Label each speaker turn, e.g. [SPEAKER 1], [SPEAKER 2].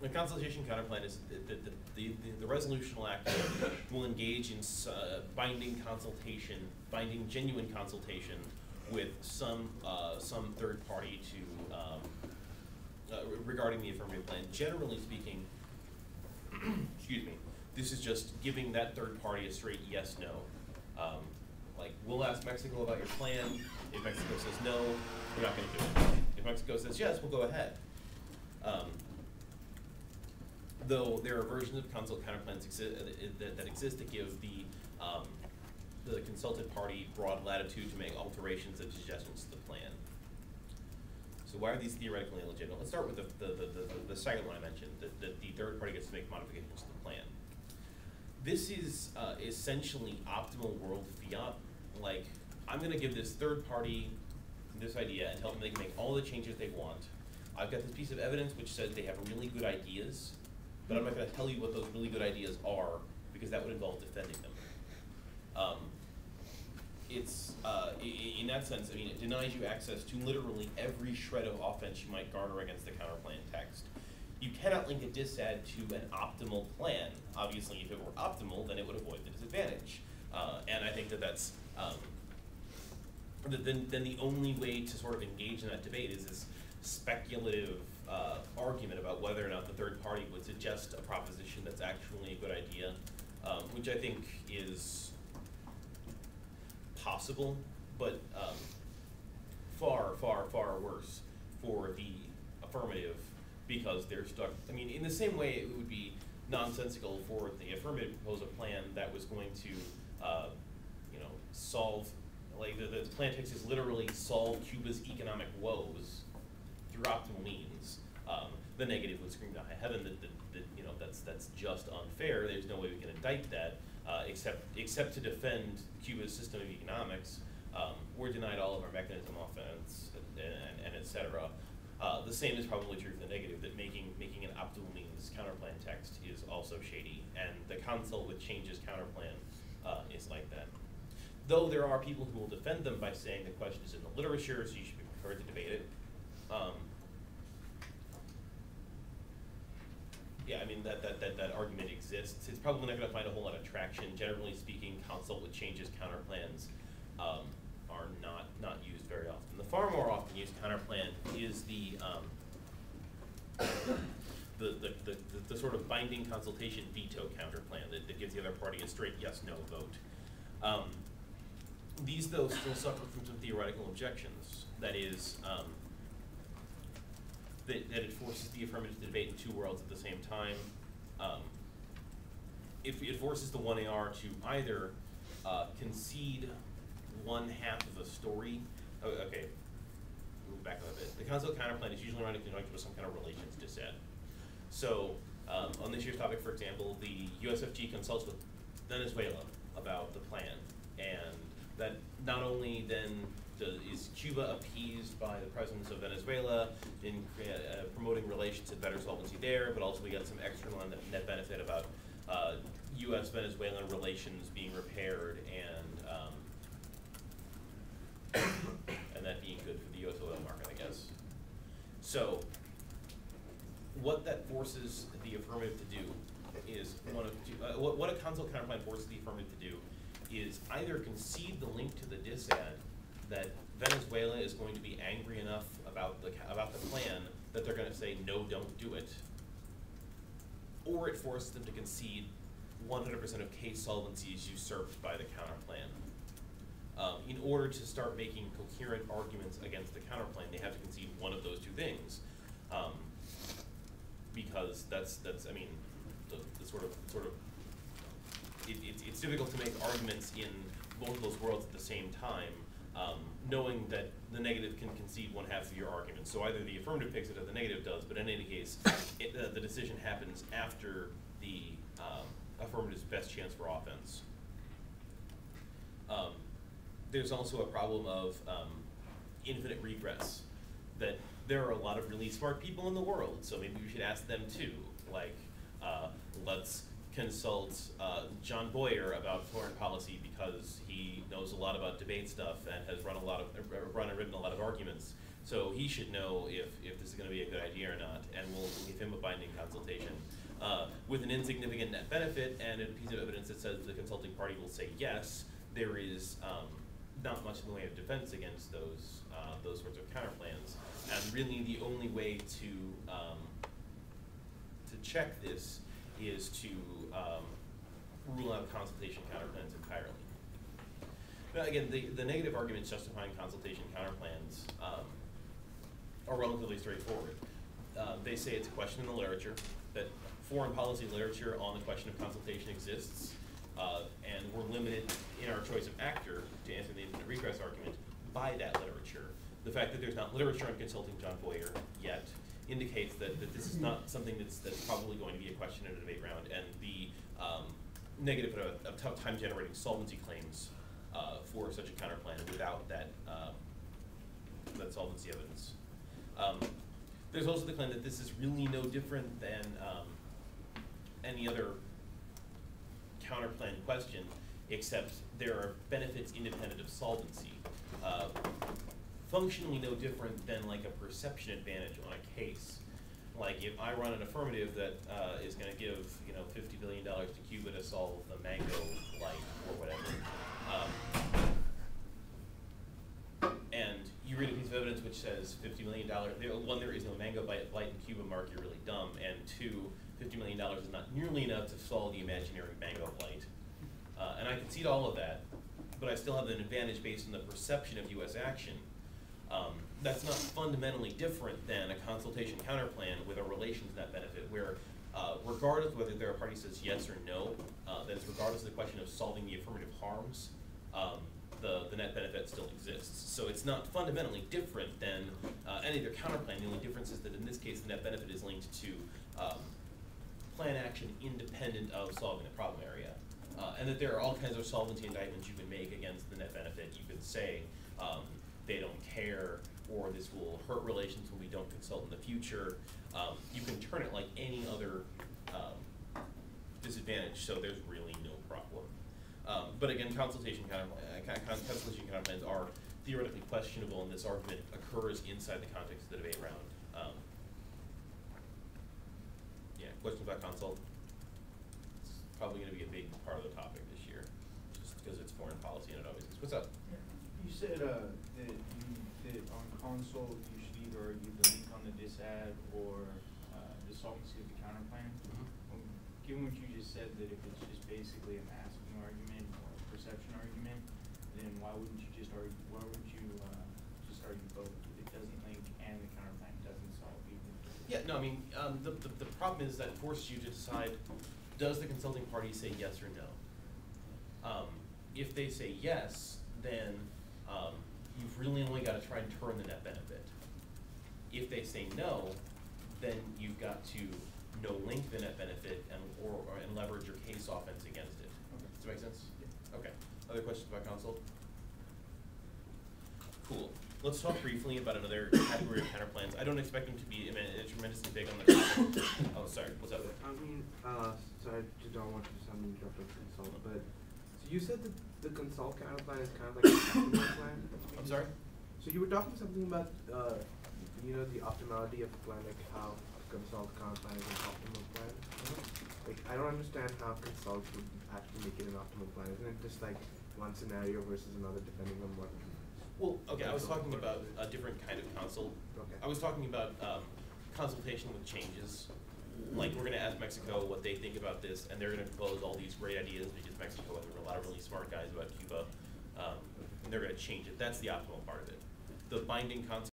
[SPEAKER 1] The consultation counterplan is the resolutional act will engage in binding consultation, binding genuine consultation with some third party to regarding the affirmative plan. Generally speaking, excuse me, this is just giving that third party a straight yes, no. Like, we'll ask Mexico about your plan. If Mexico says no, we're not going to do it. If Mexico says yes, we'll go ahead. Though there are versions of consult counterplans that exist that give the consulted party broad latitude to make alterations and suggestions to the plan. So why are these theoretically illegitimate? Let's start with the second one I mentioned, that the third party gets to make modifications to the plan. This is essentially optimal world fiat. Like, I'm going to give this third party this idea and tell them they can make all the changes they want. I've got this piece of evidence which says they have really good ideas, but I'm not going to tell you what those really good ideas are because that would involve defending them. In that sense, I mean, it denies you access to literally every shred of offense you might garner against the counterplan text. You cannot link a disad to an optimal plan. Obviously, if it were optimal, then it would avoid the disadvantage. And I think that's then the only way to sort of engage in that debate is this speculative argument about whether or not the third party would suggest a proposition that's actually a good idea, which I think is possible, but far, far, far worse for the affirmative because they're stuck. I mean, in the same way it would be nonsensical for the affirmative to propose a plan that was going to, solve, like the plan text is literally solve Cuba's economic woes through optimal means. The negative would scream to high heaven that that's just unfair. There's no way we can indict that except to defend Cuba's system of economics. We're denied all of our mechanism offense and et cetera. The same is probably true for the negative, that making an optimal means counterplan text is also shady, and the consult with changes counterplan is like that. Though there are people who will defend them by saying the question is in the literature, so you should be prepared to debate it. Yeah, I mean, that argument exists. It's probably not going to find a whole lot of traction. Generally speaking, consult with changes counterplans are not used very often. The far more often used counterplan is the sort of binding consultation veto counterplan that gives the other party a straight yes/no vote. These, though, still suffer from some theoretical objections. That is, that it forces the affirmative to debate in two worlds at the same time. If it forces the 1AR to either concede one half of a story. Okay, move back a bit. The consult counterplan is usually run in conjunction with some kind of relations dissent. So, on this year's topic, for example, the USFG consults with Venezuela about the plan, and that not only then is Cuba appeased by the presence of Venezuela in promoting relations and better solvency there, but also we got some external net benefit about U.S.-Venezuelan relations being repaired and that being good for the U.S. oil market, I guess. So what that forces the affirmative to do is one of two. What a consult counterplan forces the affirmative to do is either concede the link to the disad that Venezuela is going to be angry enough about the plan that they're going to say, no, don't do it, or it forces them to concede 100% of case solvency is usurped by the counterplan. In order to start making coherent arguments against the counterplan, they have to concede one of those two things, because that's I mean, the sort of it's difficult to make arguments in both of those worlds at the same time, knowing that the negative can concede one half of your argument. So either the affirmative picks it or the negative does, but in any case, the decision happens after the affirmative's best chance for offense. There's also a problem of infinite regress, that there are a lot of really smart people in the world, so maybe we should ask them too. Like, let's consult John Boyer about foreign policy because he knows a lot about debate stuff and has run and written a lot of arguments So he should know if this is going to be a good idea or not, and we'll give him a binding consultation. With an insignificant net benefit and a piece of evidence that says the consulting party will say yes, there is not much in the way of defense against those sorts of counterplans. And really the only way to check this is to rule out consultation counterplans entirely. Now again, the negative arguments justifying consultation counterplans are relatively straightforward. They say it's a question in the literature, that foreign policy literature on the question of consultation exists, and we're limited in our choice of actor, to answer the infinite regress argument, by that literature. The fact that there's not literature on consulting John Boyer yet indicates that this is not something that's probably going to be a question in a debate round, and the negative of tough time generating solvency claims for such a counterplan without that solvency evidence. There's also the claim that this is really no different than any other counterplan question, except there are benefits independent of solvency. Functionally no different than like a perception advantage on a case. Like if I run an affirmative that is going to give $50 billion to Cuba to solve the mango blight or whatever, and you read a piece of evidence which says $50 million. One, there is no mango blight in Cuba. Mark, you're really dumb. And two, $50 million is not nearly enough to solve the imaginary mango blight. And I concede all of that, but I still have an advantage based on the perception of U.S. action. That's not fundamentally different than a consultation counterplan with a relations net benefit, where regardless of whether there are parties says yes or no, that's regardless of the question of solving the affirmative harms, the net benefit still exists. So it's not fundamentally different than any other counterplan. The only difference is that in this case, the net benefit is linked to plan action independent of solving the problem area. And that there are all kinds of solvency indictments you can make against the net benefit. You could say they don't care, or this will hurt relations when we don't consult in the future. You can turn it like any other disadvantage, so there's really no problem. But again, consultation counterplans are theoretically questionable, and this argument occurs inside the context of the debate round. Yeah, questions about consult? It's probably going to be a big part of the topic this year, just because it's foreign policy and it always is. What's up?
[SPEAKER 2] You said that on consult you should either argue the link on the disad or the solvency of the counterplan. Given what you just said, that if it's just basically a masking argument or a perception argument, then why wouldn't you just argue? Why wouldn't you just argue both? It doesn't link and the counterplan doesn't solve either.
[SPEAKER 1] Yeah, no, I mean the problem is that it forces you to decide: does the consulting party say yes or no? If they say yes, then you've really only got to try and turn the net benefit. If they say no, then you've got to no link the net benefit and leverage your case offense against it. Okay. Does that make sense? Yeah. Okay. Other questions about consult? Cool. Let's talk briefly about another category of counterplans. I don't expect them to be tremendously big on the topic. Oh, sorry. What's up?
[SPEAKER 3] I mean, sorry, I don't want to sound interrupted consult, but so you said that the consult counterplan is kind of like an optimal plan.
[SPEAKER 1] I'm sorry?
[SPEAKER 3] So you were talking something about, the optimality of the plan, like how consult counterplan is an optimal plan. Like, I don't understand how consult would actually make it an optimal plan. Isn't it just like one scenario versus another depending on what?
[SPEAKER 1] Well, okay, I was talking about a different kind of consult.
[SPEAKER 3] Okay.
[SPEAKER 1] I was talking about consultation with changes. Like, we're going to ask Mexico what they think about this, and they're going to propose all these great ideas because Mexico has a lot of really smart guys about Cuba, and they're going to change it. That's the optimal part of it. The binding concept